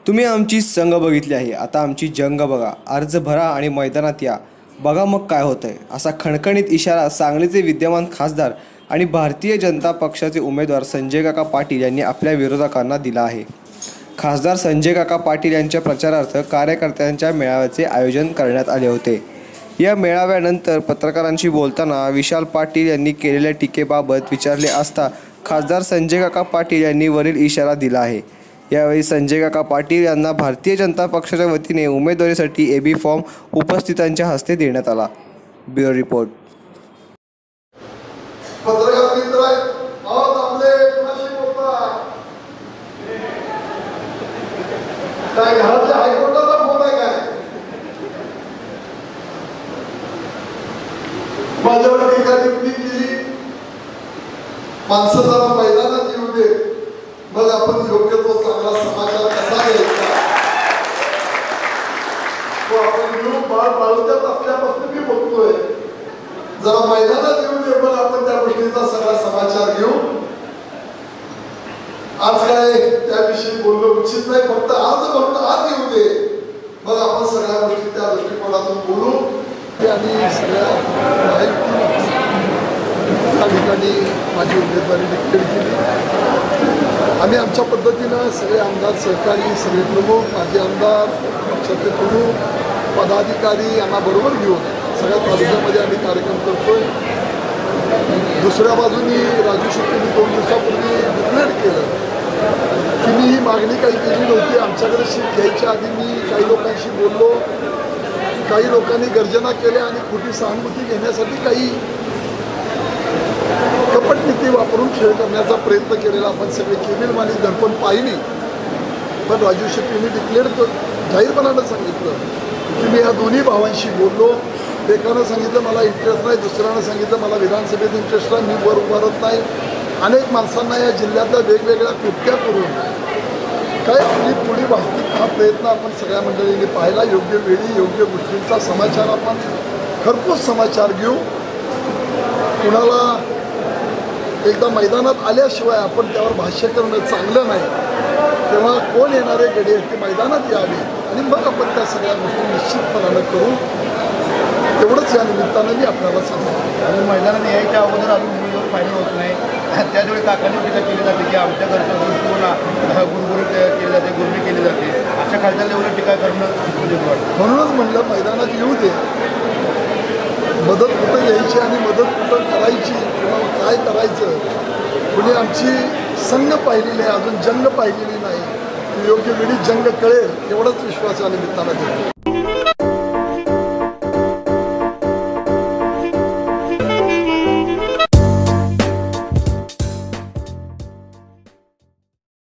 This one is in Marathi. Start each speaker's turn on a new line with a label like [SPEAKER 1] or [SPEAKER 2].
[SPEAKER 1] तुम्ही आमची संघ बघितली आहे, आता आमची जंग बघा. अर्ज भरा आणि मैदानात या, बघा मग काय होतंय, असा खणखणीत इशारा सांगलीचे विद्यमान खासदार आणि भारतीय जनता पक्षाचे उमेदवार संजय काका पाटील यांनी आपल्या विरोधकांना दिला आहे. खासदार संजय काका पाटील यांच्या प्रचारार्थ कार्यकर्त्यांच्या मेळाव्याचे आयोजन करण्यात आले होते. या मेळाव्यानंतर पत्रकारांशी बोलताना विशाल पाटील यांनी केलेल्या टीकेबाबत विचारले असता खासदार संजय काका पाटील यांनी वरील इशारा दिला आहे. यावेळी संजय काका पाटील यांना भारतीय जनता पक्षाच्या वतीने उमेदवारीसाठी एबी फॉर्म उपस्थितांच्या हस्ते देण्यात आला. Bureau report.
[SPEAKER 2] पत्रकार मित्र आपले कुणाशी बोलताय? काय घराच्या हायकोर्टाचा फोन आहे काय? माझ्यावर टीका टिप्पणी केली. माणसं जरा मैदानात येऊ दे, मग आपण योग्य तो चांगला समाचार कसा द्यायचा तो आपण घेऊ. बाळ बाळूच्यात असल्यापासून मी बघतोय, जरा मैदानात येऊ दे, मग आपण त्या गोष्टीचा सगळा समाचार घेऊ. आज काय त्याविषयी बोलणं उचित नाही, फक्त आज येऊ दे, मग आपण सगळ्या गोष्टी त्या दृष्टिकोनातून बोलू. आणि सगळ्या त्या ठिकाणी माझी उमेदवारी डिक्लेअर केली. आम्ही आमच्या पद्धतीनं सगळे आमदार, सहकारी, सगळे प्रमुख, माजी आमदार, पक्षाचे प्रमुख, पदाधिकारी यांना बरोबर घेऊन सगळ्या तालुक्यामध्ये आम्ही कार्यक्रम करतोय. दुसऱ्या बाजूनी राजू शेट्टींनी 2 दिवसापूर्वी डिक्लेअर केलं की मी ही मागणी काही केली नव्हती. आमच्याकडे सीट घ्यायच्या आधी मी काही लोकांशी बोललो, काही लोकांनी गर्जना केल्या आणि खोटी सहानुभूती घेण्यासाठी काही कपट नीती वापरून खेळ करण्याचा प्रयत्न केलेला आपण सगळे केबिल आणि दर्पण पाहिली. पण राजू शेट्टींनी डिक्लेअर जाहीरपणानं सांगितलं की मी या दोन्ही भावांशी बोललो. एकानं सांगितलं मला इंटरेस्ट नाही, दुसऱ्यानं सांगितलं मला विधानसभेत इंटरेस्ट नाही, मी वर उभारत नाही. अनेक माणसांना या जिल्ह्यातल्या वेगवेगळ्या कृत्या करून काय आपली पुढे वाहतूक हा प्रयत्न आपण सगळ्या मंडळींनी पाहिला. योग्य वेळी योग्य गोष्टींचा समाचार आपण खरपूस समाचार घेऊ. कुणाला एकदा मैदानात आल्याशिवाय आपण त्यावर भाष्य करणं चांगलं नाही. तेव्हा कोण येणारे गडे ते मैदानात यावे आणि मग आपण त्या सगळ्या गोष्टी निश्चितपणानं करू. तेवढंच या निमित्तानं मी आपल्याला सांगतो.
[SPEAKER 3] आणि मैदानात यायच्या अगोदर अजून उमेदवार फायनल होत नाही. त्याचवेळी काकांनी टीका केली जाते की आमच्या घरच्या गुरगुरू केली जाते, गुरमी केली जाते. अशा खासदार लेवलला टीका करणं
[SPEAKER 2] म्हणूनच म्हणलं मैदानात येऊ दे, मदत कुठं घ्यायची आणि मदत कुठं करायची किंवा काय करायचं. कुणी आमची संघ पाहिलेली आहे, अजून जंग पाहिलेली नाही. योग्य वेळी जंग कळेल एवढाच विश्वास या निमित्तानं देतो.